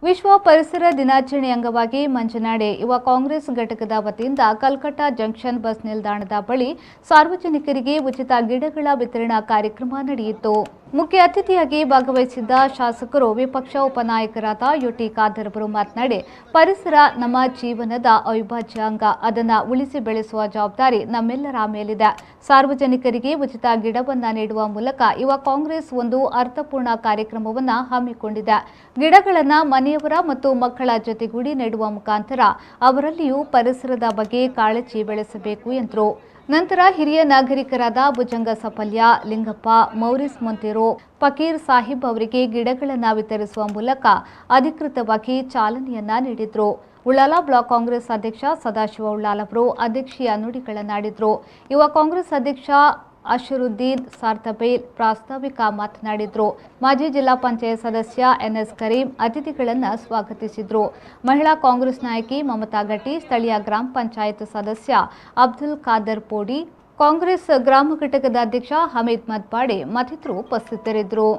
ವಿಶ್ವ ಪರಿಸರ ದಿನಾಚರಣೆ ಅಂಗವಾಗಿ ಮಂಜನಾಡೆ ಯುವ ಕಾಂಗ್ರೆಸ್ ಘಟಕದ ವತಿಯಿಂದ ಕಲ್ಕಟ್ಟ ಜಂಕ್ಷನ್ ಬಸ್ ನಿಲ್ದಾಣದ ಬಳಿ ಸಾರ್ವಜನಿಕರಿಗೆ ಉಚಿತ ಗಿಡಗಳ ವಿತರಣಾ ಕಾರ್ಯಕ್ರಮ ನಡೆಯಿತು. ಮುಖ್ಯ ಅತಿಥಿಯಾಗಿ ಭಾಗವಹಿಸಿದ್ದ ಶಾಸಕರು ವಿಪಕ್ಷ ಉಪನಾಯಕರಾದ ಯುಟಿ ಖಾದರ್ ಅವರು ಮಾತನಾಡಿ, ಪರಿಸರ ನಮ್ಮ ಜೀವನದ ಅವಿಭಾಜ್ಯ ಅಂಗ. ಅದನ್ನು ಉಳಿಸಿ ಬೆಳೆಸುವ ಜವಾಬ್ದಾರಿ ನಮ್ಮೆಲ್ಲರ ಮೇಲಿದೆ. ಸಾರ್ವಜನಿಕರಿಗೆ ಉಚಿತ ಗಿಡವನ್ನು ನೀಡುವ ಮೂಲಕ ಯುವ ಕಾಂಗ್ರೆಸ್ ಒಂದು ಅರ್ಥಪೂರ್ಣ ಕಾರ್ಯಕ್ರಮವನ್ನು ಹಮ್ಮಿಕೊಂಡಿದೆ. ಗಿಡಗಳನ್ನು ಮನೆಯವರ ಮತ್ತು ಮಕ್ಕಳ ಜೊತೆಗೂಡಿ ನೆಡುವ ಮುಖಾಂತರ ಅವರಲ್ಲಿಯೂ ಪರಿಸರದ ಬಗ್ಗೆ ಕಾಳಜಿ ಬೆಳೆಸಬೇಕು ಎಂದರು. ನಂತರ ಹಿರಿಯ ನಾಗರಿಕರಾದ ಭುಜಂಗ ಸಪಲ್ಯ, ಲಿಂಗಪ್ಪ, ಮೌರಿಸ್ ಮೊಂತೆರೋ, ಫಕೀರ್ ಸಾಹಿಬ್ ಅವರಿಗೆ ಗಿಡಗಳನ್ನು ವಿತರಿಸುವ ಮೂಲಕ ಅಧಿಕೃತವಾಗಿ ಚಾಲನೆಯನ್ನ ನೀಡಿದರು. ಉಳ್ಳಾಲ ಬ್ಲಾಕ್ ಕಾಂಗ್ರೆಸ್ ಅಧ್ಯಕ್ಷ ಸದಾಶಿವ ಉಳ್ಳಾಲ್ ಅವರು ಅಧ್ಯಕ್ಷೀಯ ನುಡಿಗಳನ್ನಾಡಿದರು. ಯುವ ಕಾಂಗ್ರೆಸ್ ಅಧ್ಯಕ್ಷ ಅಶರುದ್ದೀನ್ ಸಾರ್ತಬೇಲ್ ಪ್ರಾಸ್ತಾವಿಕ ಮಾತನಾಡಿದರು. ಮಾಜಿ ಜಿಲ್ಲಾ ಪಂಚಾಯತ್ ಸದಸ್ಯ ಎನ್ಎಸ್ ಕರೀಂ ಅತಿಥಿಗಳನ್ನು ಸ್ವಾಗತಿಸಿದರು. ಮಹಿಳಾ ಕಾಂಗ್ರೆಸ್ ನಾಯಕಿ ಮಮತಾ ಗಟ್ಟಿ, ಸ್ಥಳೀಯ ಗ್ರಾಮ ಪಂಚಾಯತ್ ಸದಸ್ಯ ಅಬ್ದುಲ್ ಖಾದರ್ ಪೋಡಿ, ಕಾಂಗ್ರೆಸ್ ಗ್ರಾಮ ಘಟಕದ ಅಧ್ಯಕ್ಷ ಹಮೀದ್ ಮದ್ಪಾಡೆ ಮತ್ತಿತರರು ಉಪಸ್ಥಿತರಿದ್ದರು.